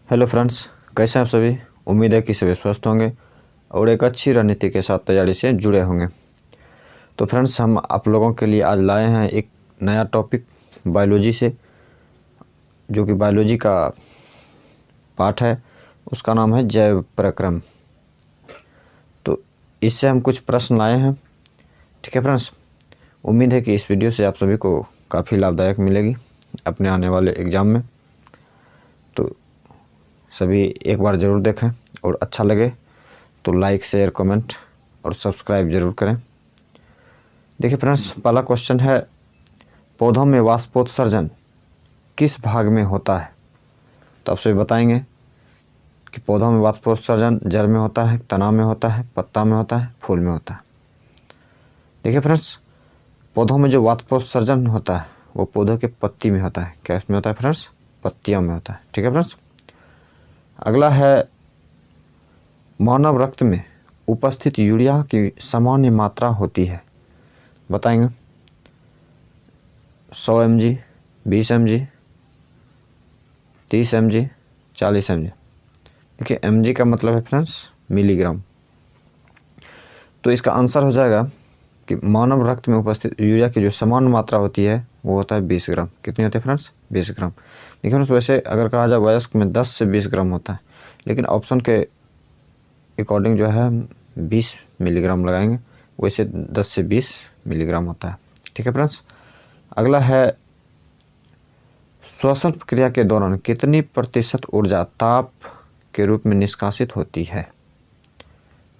Hello friends, कैसे हैं आप सभी। उम्मीद है कि सभी स्वस्थ होंगे और एक अच्छी रणनीति के साथ तैयारी से जुड़े होंगे। तो फ्रेंड्स, हम आप लोगों के लिए आज लाए हैं एक नया टॉपिक बायोलॉजी से, जो कि बायोलॉजी का पाठ है। उसका नाम है जैव प्रक्रम। तो इससे हम कुछ प्रश्न लाए हैं। ठीक है फ्रेंड्स, उम्मीद है कि इस वीडियो से आप सभी को काफ़ी लाभदायक मिलेगी अपने आने वाले एग्ज़ाम में। तो सभी एक बार ज़रूर देखें और अच्छा लगे तो लाइक, शेयर, कमेंट और सब्सक्राइब ज़रूर करें। देखिए फ्रेंड्स, पहला क्वेश्चन है, पौधों में वाष्पोत्सर्जन किस भाग में होता है। तो आप सभी बताएंगे कि पौधों में वाष्पोत्सर्जन जड़ में होता है, तना में होता है, पत्ता में होता है, फूल में होता है। देखिए फ्रेंड्स, पौधों में जो वाष्पोत्सर्जन होता है वो पौधों के पत्ती में होता है। क्या इसमें होता है फ्रेंड्स? पत्तियों में होता है। ठीक है फ्रेंड्स, अगला है, मानव रक्त में उपस्थित यूरिया की सामान्य मात्रा होती है। बताएंगे 100 mg, 20 mg, 30 mg, 40 mg। देखिए mg का मतलब है फ्रेंड्स मिलीग्राम। तो इसका आंसर हो जाएगा कि मानव रक्त में उपस्थित यूरिया की जो सामान्य मात्रा होती है वो होता है 20 ग्राम। कितनी होती है फ्रेंड्स? 20 ग्राम। देखिए फ्रेंड्स, वैसे अगर कहा जाए वयस्क में 10 से 20 ग्राम होता है, लेकिन ऑप्शन के अकॉर्डिंग जो है 20 मिलीग्राम लगाएंगे, वैसे 10 से 20 मिलीग्राम होता है। ठीक है फ्रेंड्स, अगला है, श्वसन प्रक्रिया के दौरान कितनी प्रतिशत ऊर्जा ताप के रूप में निष्कासित होती है।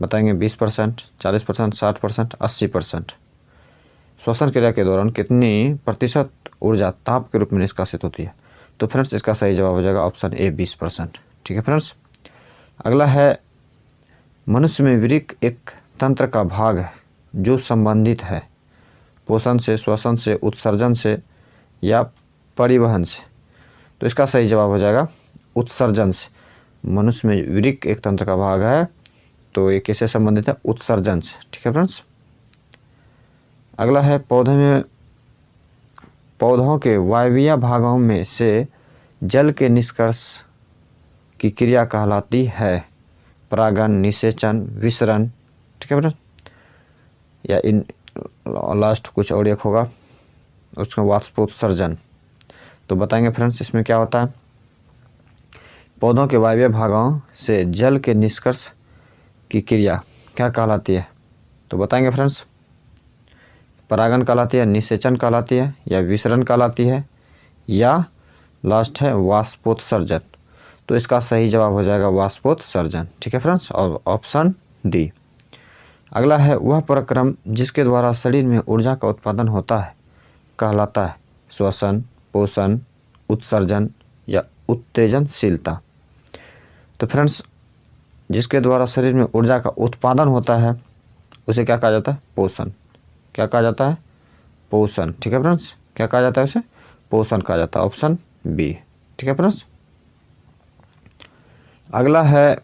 बताएंगे 20%, 40%, 60%, 80%। श्वसन क्रिया के दौरान कितनी प्रतिशत ऊर्जा ताप के रूप में निष्कासित होती है। तो फ्रेंड्स, इसका सही जवाब हो जाएगा ऑप्शन ए 20%। ठीक है फ्रेंड्स, अगला है, मनुष्य में वृक्क एक तंत्र का भाग है जो संबंधित है पोषण से, श्वसन से, उत्सर्जन से या परिवहन से। तो इसका सही जवाब हो जाएगा उत्सर्जन से। मनुष्य में वृक्क एक तंत्र का भाग है, तो ये किससे संबंधित है? उत्सर्जन से। ठीक है फ्रेंड्स, अगला है, पौधों के वायवीय भागों में से जल के निष्कर्ष की क्रिया कहलाती है परागण, निषेचन, विसरण। ठीक है फ्रेंड्स, या इन लास्ट कुछ और एक होगा उसका वाष्पोत्सर्जन। तो बताएंगे फ्रेंड्स, इसमें क्या होता है। पौधों के वायवीय भागों से जल के निष्कर्ष की क्रिया क्या कहलाती है। तो बताएंगे फ्रेंड्स, परागण कहलाती है, निषेचन कहलाती है, या विसरण कहलाती है, या लास्ट है वाष्पोत्सर्जन। तो इसका सही जवाब हो जाएगा वाष्पोत्सर्जन। ठीक है फ्रेंड्स, और ऑप्शन डी। अगला है, वह प्रक्रम जिसके द्वारा शरीर में ऊर्जा का उत्पादन होता है कहलाता है श्वसन, पोषण, उत्सर्जन या उत्तेजनशीलता। तो फ्रेंड्स, जिसके द्वारा शरीर में ऊर्जा का उत्पादन होता है उसे क्या कहा जाता है? पोषण। क्या कहा जाता है? पोषण। ठीक है फ्रेंड्स, क्या कहा जाता है उसे? पोषण कहा जाता है, ऑप्शन बी। ठीक है फ्रेंड्स, अगला है,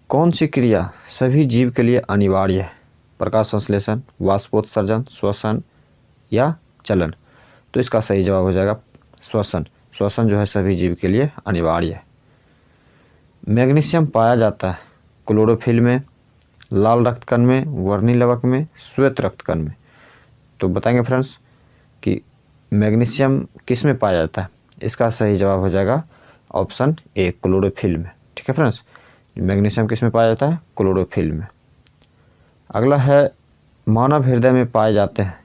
कौन सी क्रिया सभी जीव के लिए अनिवार्य है? प्रकाश संश्लेषण, वाष्पोत्सर्जन, श्वसन या चलन। तो इसका सही जवाब हो जाएगा श्वसन। श्वसन जो है सभी जीव के लिए अनिवार्य है। मैग्नीशियम पाया जाता है क्लोरोफिल में, लाल रक्तकण में, वर्णी लवक में, श्वेत रक्तकण में। तो बताएंगे फ्रेंड्स कि मैग्नीशियम किस में पाया जाता है। इसका सही जवाब हो जाएगा ऑप्शन ए, क्लोरोफिल में। ठीक है फ्रेंड्स, मैग्नीशियम किस में पाया जाता है? क्लोरोफिल में। अगला है, मानव हृदय में पाए जाते हैं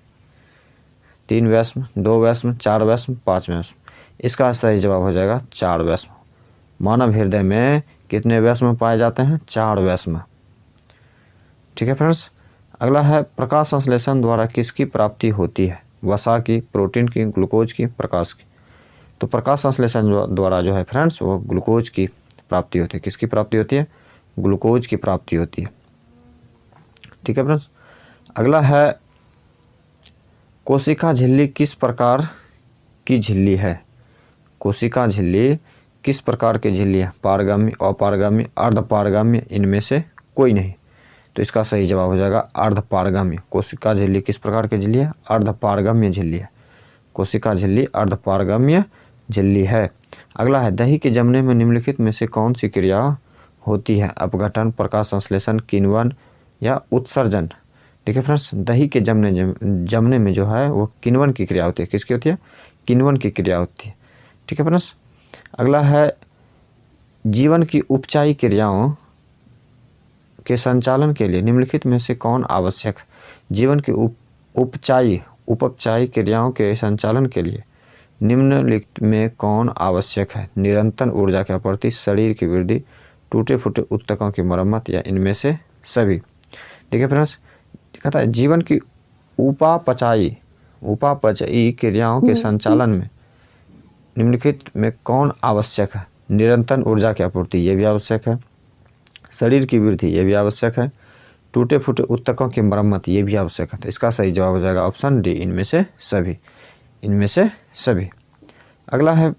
3 वैष्म, 2 वैष्म, 4 वैष्म, 5 वैष्म। इसका सही जवाब हो जाएगा 4 वैष्म। मानव हृदय में कितने वैष्म पाए जाते हैं? 4 वैष्म। ठीक है फ्रेंड्स, अगला है, प्रकाश संश्लेषण द्वारा किसकी प्राप्ति होती है? वसा की, प्रोटीन की, ग्लूकोज की, प्रकाश की। तो प्रकाश संश्लेषण द्वारा जो है फ्रेंड्स वो ग्लूकोज की प्राप्ति होती है। किसकी प्राप्ति होती है? ग्लूकोज की प्राप्ति होती है। ठीक है फ्रेंड्स, अगला है, कोशिका झिल्ली किस प्रकार की झिल्ली है? कोशिका झिल्ली किस प्रकार की झिल्ली है? पारगम्य, अपारगम्य, अर्धपारगम्य, इनमें से कोई नहीं। तो इसका सही जवाब हो जाएगा अर्धपारगम्य। कोशिका झिल्ली किस प्रकार की झिल्ली है? अर्धपारगम्य झिल्ली है। कोशिका झिल्ली अर्धपारगम्य झिल्ली है। अगला है दही के जमने में निम्नलिखित में से कौन सी क्रिया होती है? अपघटन, प्रकाश संश्लेषण, किण्वन या उत्सर्जन। देखिए फ्रेंड्स, दही के जमने में जो है वो किण्वन की क्रिया होती है। किसकी होती है? किण्वन की क्रिया होती है। ठीक है फ्रेंड्स। अगला है जीवन की उपचायी क्रियाओं के संचालन के लिए निम्नलिखित में से कौन आवश्यक है? जीवन की उपचायी क्रियाओं के संचालन के लिए निम्नलिखित में कौन आवश्यक है? निरंतर ऊर्जा की आपूर्ति, शरीर की वृद्धि, टूटे फूटे ऊतकों की मरम्मत या इनमें से सभी। देखिए फ्रेंड्स, कहता है जीवन की उपापचयी क्रियाओं के संचालन में निम्नलिखित में कौन आवश्यक है? निरंतर ऊर्जा की आपूर्ति, ये भी आवश्यक है। शरीर की वृद्धि, ये भी आवश्यक है। टूटे फूटे ऊतकों की मरम्मत, ये भी आवश्यक है। तो इसका सही जवाब हो जाएगा ऑप्शन डी, इनमें से सभी। इनमें से सभी। अगला है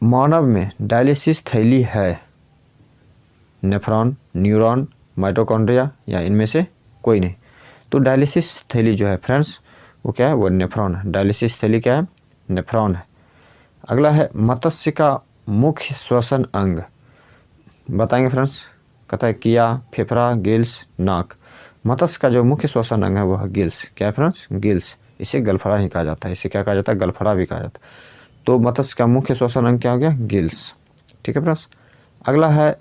मानव में डायलिसिस थैली है? नेफ्रॉन, न्यूरॉन, माइटोकॉन्ड्रिया या इनमें से कोई नहीं। तो डायलिसिस थैली जो है फ्रेंड्स वो क्या है? वो नेफ्रॉन है। डायलिसिस थैली क्या है? नेफ्रॉन है। अगला है मत्स्य का मुख्य श्वसन अंग बताएंगे फ्रेंड्स। कहता है किया, फेफड़ा, गिल्स, नाक। मत्स्य का जो मुख्य श्वसन अंग है वो है गिल्स। क्या है फ्रेंड्स? गिल्स। इसे गलफड़ा ही कहा जाता है। इसे क्या कहा जाता है? गलफड़ा भी कहा जाता है। तो मत्स्य का मुख्य श्वसन अंग क्या हो गया? गिल्स। ठीक है फ्रेंड्स। अगला है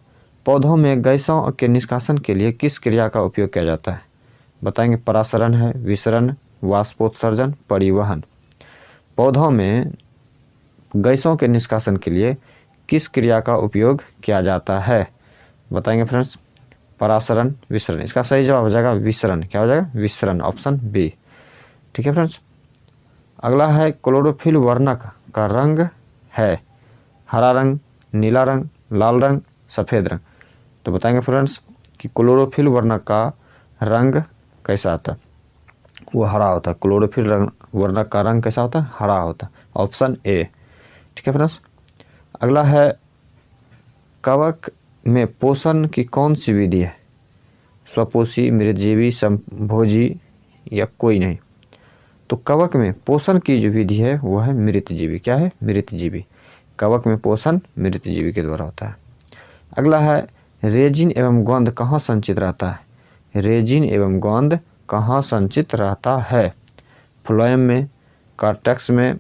पौधों में गैसों के निष्कासन के लिए किस क्रिया का उपयोग किया जाता है? बताएंगे। परासरण है, विसरण, वाष्पोत्सर्जन, परिवहन। पौधों में गैसों के निष्कासन के लिए किस क्रिया का उपयोग किया जाता है? बताएंगे फ्रेंड्स। परासरण, विसरण। इसका सही जवाब हो जाएगा विसरण। क्या हो जाएगा? विसरण, ऑप्शन बी। ठीक है फ्रेंड्स। अगला है क्लोरोफिल वर्णक का रंग है? हरा रंग, नीला रंग, लाल रंग, सफ़ेद रंग। तो बताएंगे फ्रेंड्स कि क्लोरोफिल वर्णक का रंग कैसा होता है? वो हरा होता है। क्लोरोफिल वर्णक का रंग कैसा होता है? हरा होता है, ऑप्शन ए। ठीक है फ्रेंड्स। अगला है कवक में पोषण की कौन सी विधि है? स्वपोषी, मृतजीवी, संभोजी या कोई नहीं। तो कवक में पोषण की जो विधि है वो है मृतजीवी। क्या है? मृतजीवी। कवक में पोषण मृतजीवी के द्वारा होता है। अगला है रेजिन एवं गोंद कहाँ संचित रहता है? रेजिन एवं गोंद कहाँ संचित रहता है? फ्लोएम में, कार्टेक्स में,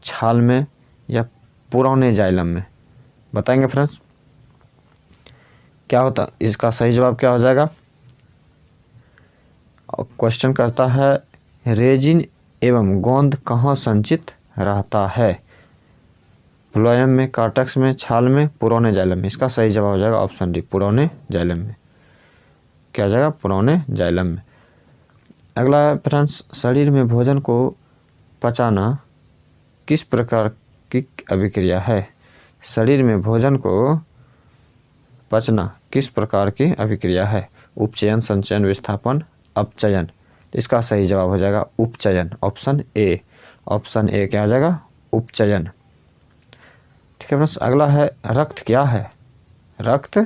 छाल में या पुराने जाइलम में। बताएंगे फ्रेंड्स क्या होता? इसका सही जवाब क्या हो जाएगा? क्वेश्चन करता है रेजिन एवं गोंद कहाँ संचित रहता है? फ्लोएम में, कार्टेक्स में, छाल में, पुराने जाइलम में। इसका सही जवाब हो जाएगा ऑप्शन डी, पुराने जाइलम में। क्या हो जाएगा? पुराने जाइलम में। अगला फ्रेंड्स, शरीर में भोजन को पचाना किस प्रकार की अभिक्रिया है? शरीर में भोजन को पचना किस प्रकार की अभिक्रिया है? उपचयन, संचयन, विस्थापन, अपचयन। इसका सही जवाब हो जाएगा उपचयन, ऑप्शन ए। ऑप्शन ए क्या हो जाएगा? उपचयन। ठीक है फ्रेंड्स। अगला है रक्त क्या है? रक्त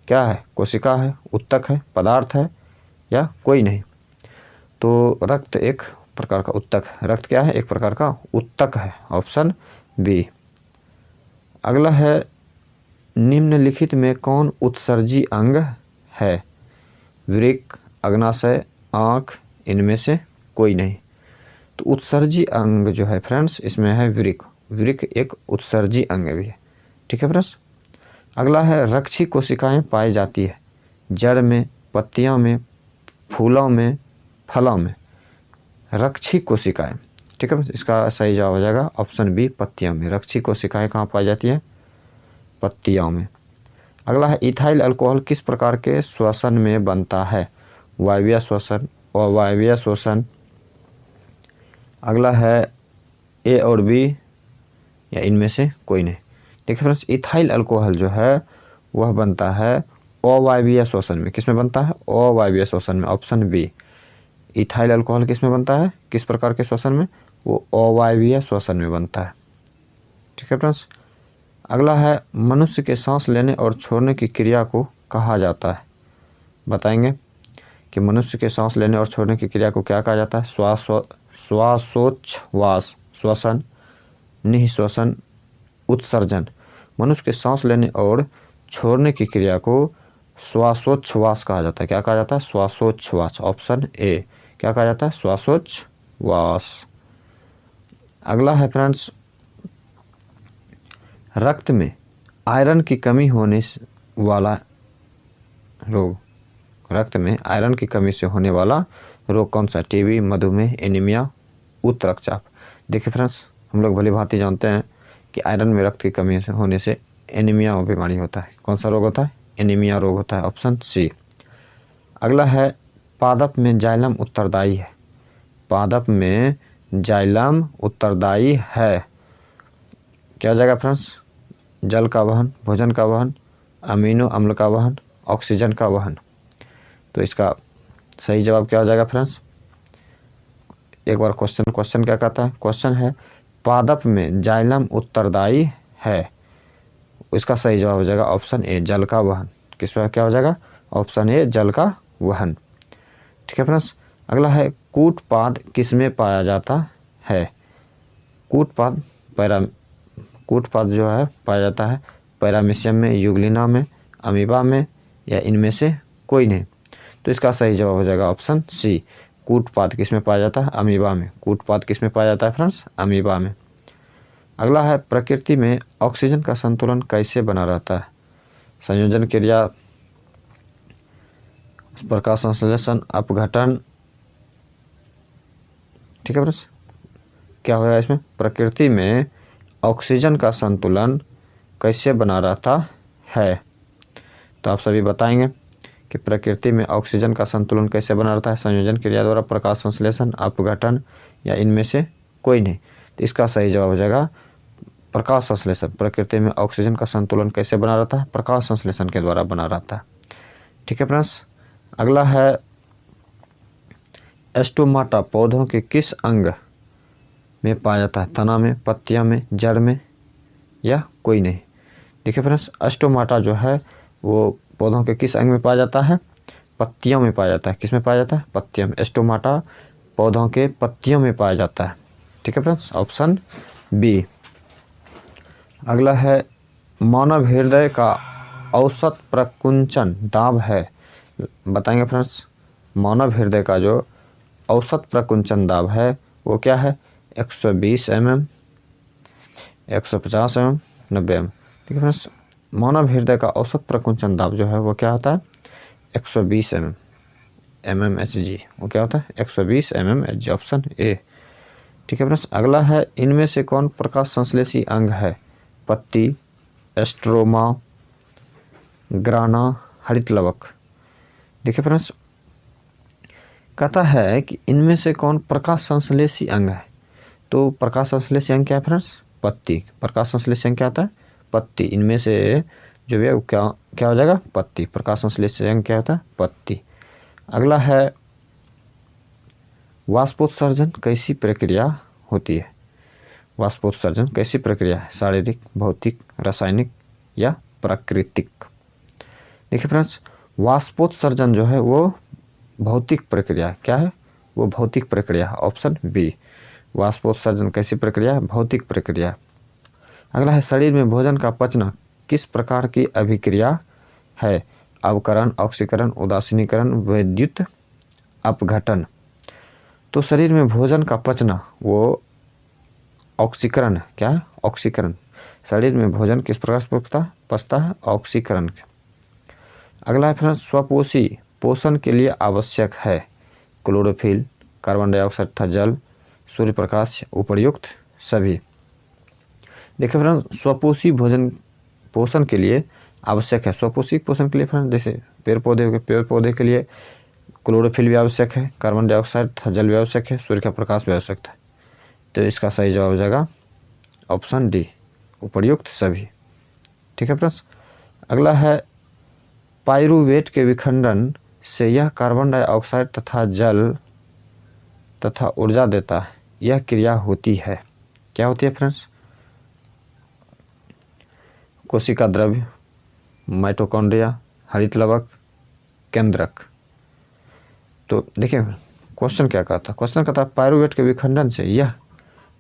क्या है? कोशिका है, उत्तक है, पदार्थ है या कोई नहीं। तो रक्त एक प्रकार का उत्तक है। रक्त क्या है? एक प्रकार का उत्तक है, ऑप्शन बी। अगला है निम्नलिखित में कौन उत्सर्जी अंग है? वृक्क, अग्नाशय, आँख, इनमें से कोई नहीं। तो उत्सर्जी अंग जो है फ्रेंड्स इसमें है वृक्क। वृक्क एक उत्सर्जी अंग भी है। ठीक है फ्रेंड्स। अगला है रक्षी कोशिकाएं पाई जाती है जड़ में, पत्तियों में, फूलों में, फलों में। रक्षी कोशिकाएं। ठीक है। इसका सही जवाब हो जाएगा ऑप्शन बी, पत्तियों में। रक्षी कोशिकाएं कहाँ पाई जाती है? पत्तियों में। अगला है इथाइल अल्कोहल किस प्रकार के श्वसन में बनता है? वायवीय श्वसन, अवायवीय श्वसन। अगला है ए और बी या इनमें से कोई नहीं। देखिए फ्रेंड्स, इथाइल अल्कोहल जो है वह बनता है अवायवीय श्वसन में। किस में बनता है? अवायवीय श्वसन में, ऑप्शन बी। इथाइल अल्कोहल किस में बनता है? किस प्रकार के श्वसन में? वो अवायवीय श्वसन में बनता है। ठीक है फ्रेंड्स। अगला है मनुष्य के सांस लेने और छोड़ने की क्रिया को कहा जाता है? बताएंगे कि मनुष्य के सांस लेने और छोड़ने की क्रिया को क्या कहा जाता है? श्वासोच्छ्वास, श्वसन, निःश्वसन, उत्सर्जन। मनुष्य के सांस लेने और छोड़ने की क्रिया को श्वासोच्छ्वास कहा जाता है। क्या कहा जाता है? श्वासोच्छ्वास। Option A. क्या कहा जाता है? श्वासोच्छ्वास। अगला है फ्रेंड्स, रक्त में आयरन की कमी होने वाला रोग। रक्त में आयरन की कमी से होने वाला रोग कौन सा? टीबी, मधुमेह, एनीमिया, उच्च रक्तचाप। देखिए फ्रेंड्स, हम लोग भली भांति जानते हैं कि आयरन में रक्त की कमी से होने से एनीमिया बीमारी होता है। कौन सा रोग होता है? एनीमिया रोग होता है। Option C. अगला है, पादप में जाइलम उत्तरदायी है। पादप में जाइलम उत्तरदायी है। क्या हो जाएगा फ्रेंड्स? जल का वहन, भोजन का वहन, अमीनो अम्ल का वहन, ऑक्सीजन का वहन। तो इसका सही जवाब क्या हो जाएगा फ्रेंड्स? एक बार क्वेश्चन क्या कहता है? क्वेश्चन है पादप में जाइलम उत्तरदायी है। इसका सही जवाब हो जाएगा ऑप्शन ए, जल का वहन। किस पर क्या हो जाएगा? ऑप्शन ए, जल का वहन। ठीक है फ्रेंड्स। अगला है, कूटपाद किस में पाया जाता है? कूटपाद जो है पाया जाता है पैरामीशियम में, यूग्लिना में, अमीबा में, या इनमें से कोई नहीं। तो इसका सही जवाब हो जाएगा ऑप्शन सी, कूटपाद किस में पाया जाता है? अमीबा में। कूटपाद किस में पाया जाता है फ्रेंड्स? अमीबा में। अगला है, प्रकृति में ऑक्सीजन का संतुलन कैसे बना रहता है? संयोजन क्रिया, प्रकाश संश्लेषण, अपघटन। ठीक है फ्रेंड्स, क्या होगा इसमें? प्रकृति में ऑक्सीजन का संतुलन कैसे बना रहता है? तो आप सभी बताएंगे कि प्रकृति में ऑक्सीजन का संतुलन कैसे बना रहता है? संयोजन क्रिया द्वारा, प्रकाश संश्लेषण, अपघटन, या इनमें से कोई नहीं। तो इसका सही जवाब हो जाएगा प्रकाश संश्लेषण। प्रकृति में ऑक्सीजन का संतुलन कैसे बना रहता है? प्रकाश संश्लेषण के द्वारा बना रहता है। ठीक है फ्रेंड्स। अगला है, स्टोमाटा पौधों के किस अंग में पाया जाता है? तना में, पत्तियां में, जड़ में, या कोई नहीं। देखिए फ्रेंड्स, स्टोमाटा जो है वो पौधों के किस अंग में पाया जाता है? पत्तियों में पाया जाता है। किस में पाया जाता है? पत्तियों में। स्टोमाटा पौधों के पत्तियों में पाया जाता है। ठीक है फ्रेंड्स, ऑप्शन बी। अगला है, मानव हृदय का औसत प्रकुंचन दाब है। बताएंगे फ्रेंड्स, मानव हृदय का जो औसत प्रकुंचन दाब है वो क्या है? 120 mm, 150 mm, 90 mm। ठीक है फ्रेंड्स, मानव हृदय का औसत प्रकुंचन दाब जो है वो क्या होता है? 120 mmHg। वो क्या होता है? 120 mmHg। Option A. ठीक है फ्रेंड्स। अगला है, इनमें से कौन प्रकाश संश्लेषी अंग है? पत्ती, स्ट्रोमा, ग्राना, हरित लवक। देखिए फ्रेंड्स, कहता है कि इनमें से कौन प्रकाश संश्लेषी अंग है? तो प्रकाश संश्लेषी अंग क्या है फ्रेंड्स? पत्ती। प्रकाश संश्लेषी अंग क्या होता है? पत्ती। इनमें से जो है वो क्या हो जाएगा? पत्ती। प्रकाश संश्लेषी अंग क्या होता है? पत्ती। अगला है, वाष्पोत्सर्जन कैसी प्रक्रिया होती है? वाष्पोत्सर्जन कैसी प्रक्रिया है? शारीरिक, भौतिक, रासायनिक, या प्राकृतिक। देखिए फ्रेंड्स, वाष्पोत्सर्जन जो है वो भौतिक प्रक्रिया है। क्या है? वो भौतिक प्रक्रिया है। ऑप्शन बी, वाष्पोत्सर्जन कैसी प्रक्रिया है? भौतिक प्रक्रिया। अगला है, शरीर में भोजन का पचना किस प्रकार की अभिक्रिया है? अवकरण, ऑक्सीकरण, उदासीनीकरण, विद्युत अपघटन। तो शरीर में भोजन का पचना वो ऑक्सीकरण है। क्या है? ऑक्सीकरण। शरीर में भोजन किस प्रकार से पचता है? ऑक्सीकरण। अगला है फ्रेंड्स, स्वपोषी पोषण के लिए आवश्यक है क्लोरोफिल, कार्बन डाइऑक्साइड तथा जल, सूर्य प्रकाश, उपर्युक्त सभी। देखिए फ्रेंड्स, स्वपोषी भोजन पोषण के लिए आवश्यक है। स्वपोषी पोषण के लिए फ्रेंड्स जैसे पेड़ पौधे के लिए क्लोरोफिल भी आवश्यक है, कार्बन डाइऑक्साइड तथा जल भी आवश्यक है, सूर्य का प्रकाश भी आवश्यक है। तो इसका सही जवाब हो जाएगा ऑप्शन डी, उपर्युक्त सभी। ठीक है फ्रेंड्स। अगला है, पाइरूवेट के विखंडन से यह कार्बन डाइऑक्साइड तथा जल तथा ऊर्जा देता है। यह क्रिया होती है। क्या होती है फ्रेंड्स? कोशिका द्रव्य, माइटोकॉन्ड्रिया, हरित लवक, केंद्रक। तो देखिए क्वेश्चन क्या कहता है? क्वेश्चन कहता है पाइरूवेट के विखंडन से यह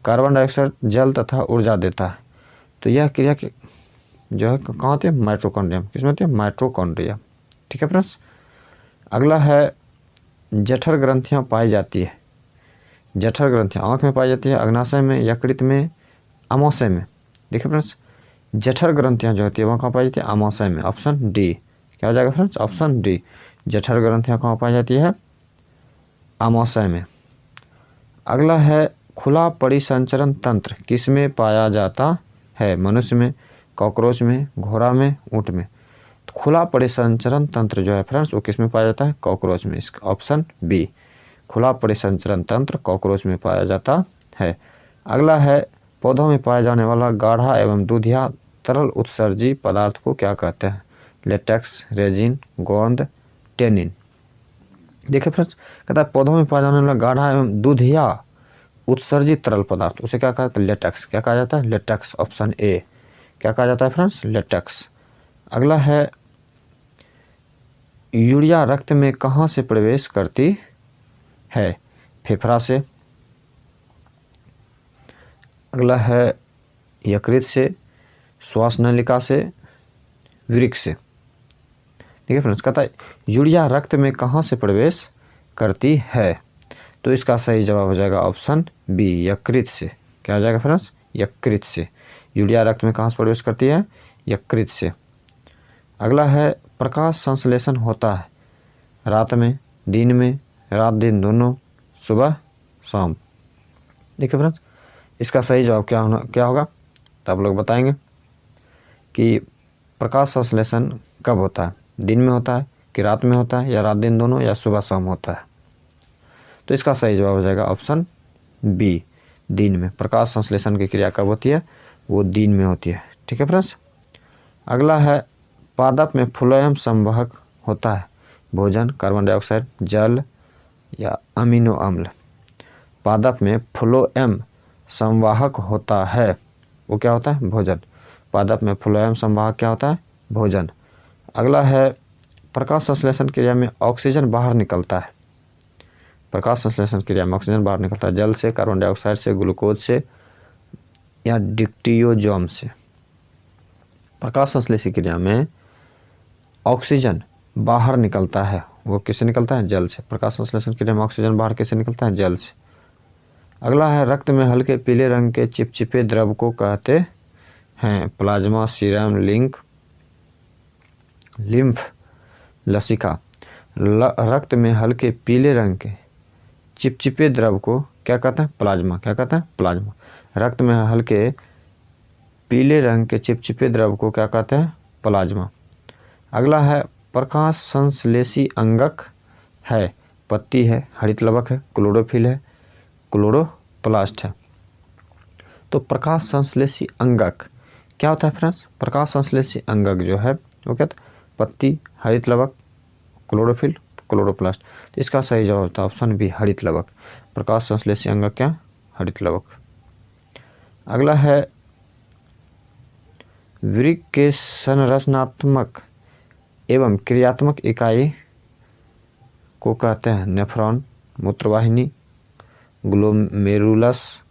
कार्बन डाइऑक्साइड, जल तथा ऊर्जा देता है। तो यह क्रिया जो है कहाँ होती है, माइटोकॉन्ड्रिया। किसमें होती है, माइटोकॉन्ड्रिया। ठीक है फ्रेंड्स। अगला है जठर ग्रंथियाँ पाई जाती है। जठर ग्रंथियाँ आँख में पाई जाती है, अग्नाशय में, यकृत में, अमाशय में। देखिए फ्रेंड्स, जठर ग्रंथियाँ जो होती है वहाँ कहाँ पाई जाती है, अमाशय में। ऑप्शन डी क्या हो जाएगा फ्रेंड्स, ऑप्शन डी। जठर ग्रंथियाँ कहाँ पाई जाती है, अमाशय में। अगला है खुला परिसंचरण तंत्र किसमें पाया जाता है, मनुष्य में, कॉकरोच में, घोड़ा में, ऊँट में। तो खुला परिसंचरण तंत्र जो है फ्रेंड्स वो किसमें पाया जाता है, कॉकरोच में। इसका ऑप्शन बी, खुला परिसंचरण तंत्र कॉकरोच में पाया जाता है। अगला है पौधों में पाया जाने वाला गाढ़ा एवं दूधिया तरल उत्सर्जी पदार्थ को क्या कहते हैं, लेटेक्स, रेजिन, गोंद, टेनिन। देखिए फ्रेंड्स, कहता है पौधों में पाया जाने वाला गाढ़ा एवं दूधिया उत्सर्जित तरल पदार्थ उसे क्या कहते हैं, लेटेक्स। क्या कहा जाता है, लेटेक्स। ऑप्शन ए क्या कहा जाता है फ्रेंड्स, लेटेक्स। अगला है यूरिया रक्त में कहाँ से प्रवेश करती है, फेफड़ा से। अगला है यकृत से, श्वास नलिका से, वृक्क से। ठीक है फ्रेंड्स, कहता है यूरिया रक्त में कहाँ से प्रवेश करती है, तो इसका सही जवाब हो जाएगा ऑप्शन बी, यकृत से। क्या हो जाएगा फ्रेंड्स, यकृत से। यूरिया रक्त में कहाँ से प्रवेश करती है, यकृत से। अगला है प्रकाश संश्लेषण होता है रात में, दिन में, रात दिन दोनों, सुबह शाम। देखिए फ्रेंड्स, इसका सही जवाब क्या होगा, तो आप लोग बताएंगे कि प्रकाश संश्लेषण कब होता है, दिन में होता है कि रात में होता है, या रात दिन दोनों, या सुबह शाम होता है। तो इसका सही जवाब हो जाएगा ऑप्शन बी, दिन में। प्रकाश संश्लेषण की क्रिया कब होती है, वो दिन में होती है। ठीक है फ्रेंड्स। अगला है पादप में फ्लोएम संवाहक होता है, भोजन, कार्बन डाइऑक्साइड, जल या अमीनो अम्ल। पादप में फ्लोएम संवाहक होता है, वो क्या होता है, भोजन। पादप में फ्लोएम संवाहक क्या होता है, भोजन। अगला है प्रकाश संश्लेषण क्रिया में ऑक्सीजन बाहर निकलता है। प्रकाश संश्लेषण क्रिया में ऑक्सीजन बाहर निकलता है जल से, कार्बन डाइऑक्साइड से, ग्लूकोज से या डिक्टियोजोम से। प्रकाश संश्लेषण क्रिया में ऑक्सीजन बाहर निकलता है, वो किससे निकलता है, जल से। प्रकाश संश्लेषण क्रिया में ऑक्सीजन बाहर किससे निकलता है, जल से। अगला है रक्त में हल्के पीले रंग के चिपचिपे द्रव को कहते हैं, प्लाज्मा, सीरम, लिम्फ, लसिका। रक्त में हल्के पीले रंग के चिपचिपे द्रव को क्या कहता है, प्लाज्मा। क्या कहता है, प्लाज्मा। रक्त में हल्के पीले रंग के चिपचिपे द्रव को क्या कहते हैं, प्लाज्मा। अगला है प्रकाश संश्लेषी अंगक है, पत्ती है, हरित लवक है, क्लोरोफिल है, क्लोरोप्लास्ट है। तो प्रकाश संश्लेषी अंगक क्या होता है फ्रेंड्स, प्रकाश संश्लेषी अंगक जो है वो क्या है, पत्ती, हरित लवक, क्लोरोफिल, क्लोरोप्लास्ट। तो इसका सही जवाब होता है ऑप्शन बी, हरित लवक। प्रकाश संश्लेषी अंगक क्या, हरित लवक। अगला है वृक्क के संरचनात्मक एवं क्रियात्मक इकाई को कहते हैं, नेफ्रॉन, मूत्रवाहिनी, ग्लोमेरुलस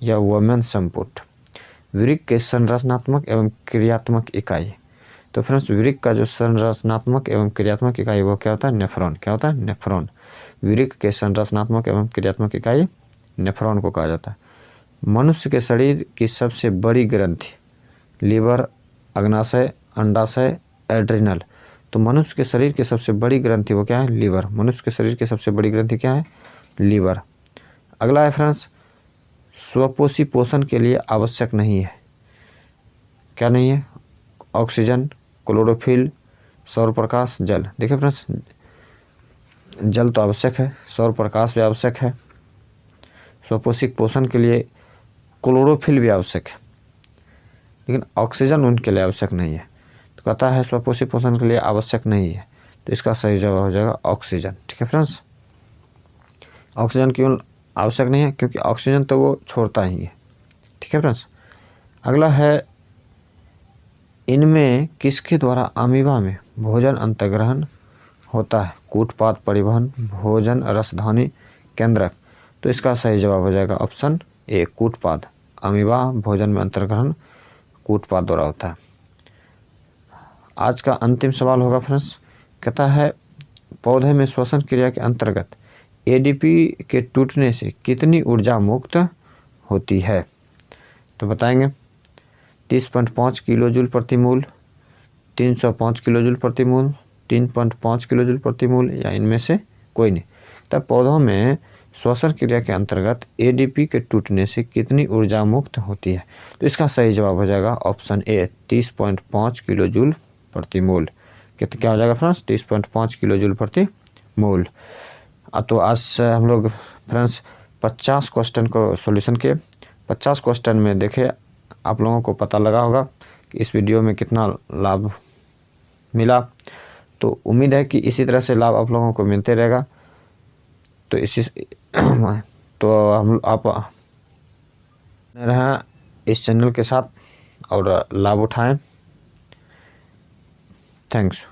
या वोमेन संपुट। वृक्क के संरचनात्मक एवं क्रियात्मक इकाई, तो फ्रेंड्स वृक्क का जो संरचनात्मक एवं क्रियात्मक इकाई वो क्या होता है, नेफ्रॉन। क्या होता है, नेफ्रॉन। वृक्क के संरचनात्मक एवं क्रियात्मक इकाई नेफ्रॉन को कहा जाता है। मनुष्य के शरीर की सबसे बड़ी ग्रंथि, लीवर, अग्नाशय, अंडाशय, एड्रिनल। तो मनुष्य के शरीर की सबसे बड़ी ग्रंथि वो क्या है, लीवर। मनुष्य के शरीर की सबसे बड़ी ग्रंथि क्या है, लीवर। अगला है फ्रेंड्स स्वपोषी पोषण के लिए आवश्यक नहीं है, क्या नहीं है, ऑक्सीजन, क्लोरोफिल, सौर प्रकाश, जल। देखिए फ्रेंड्स जल तो आवश्यक है, सौर प्रकाश भी आवश्यक है, स्वपोषी पोषण के लिए क्लोरोफिल भी आवश्यक है, लेकिन ऑक्सीजन उनके लिए आवश्यक नहीं है। तो कहता है स्वपोषी पोषण के लिए आवश्यक नहीं है, तो इसका सही जवाब हो जाएगा ऑक्सीजन। ठीक है फ्रेंड्स। ऑक्सीजन क्यों आवश्यक नहीं है, क्योंकि ऑक्सीजन तो वो छोड़ता ही है। ठीक है फ्रेंड्स। अगला है इनमें किसके द्वारा अमीबा में भोजन अंतर्ग्रहण होता है, कूटपाद, परिवहन, भोजन रसधानी, केंद्रक। तो इसका सही जवाब हो जाएगा ऑप्शन ए, कूटपाद। अमीबा भोजन में अंतर्ग्रहण उत्पाद द्वारा होता है। आज का अंतिम सवाल होगा फ्रेंड्स, कहता है पौधे में श्वसन क्रिया के अंतर्गत एडीपी के टूटने से कितनी ऊर्जा मुक्त होती है? तो बताएंगे 30.5 किलो जूल प्रति मूल, 305 किलो जूल प्रति मूल, 3.5 किलो जूल प्रति मूल, या इनमें से कोई नहीं। तब पौधों में श्वसन क्रिया के अंतर्गत एडीपी के टूटने से कितनी ऊर्जा मुक्त होती है? तो इसका सही जवाब हो जाएगा ऑप्शन ए 30.5 किलो जूल प्रति मूल। क्या हो जाएगा फ्रेंड्स? 30.5 किलो जूल प्रति मूल। तो आज से हम लोग फ्रेंड्स 50 क्वेश्चन को सॉल्यूशन किए। 50 क्वेश्चन में देखे आप लोगों को पता लगा होगा कि इस वीडियो में कितना लाभ मिला। तो उम्मीद है कि इसी तरह से लाभ आप लोगों को मिलते रहेगा। तो आप रहें इस चैनल के साथ और लाभ उठाएं। थैंक्स।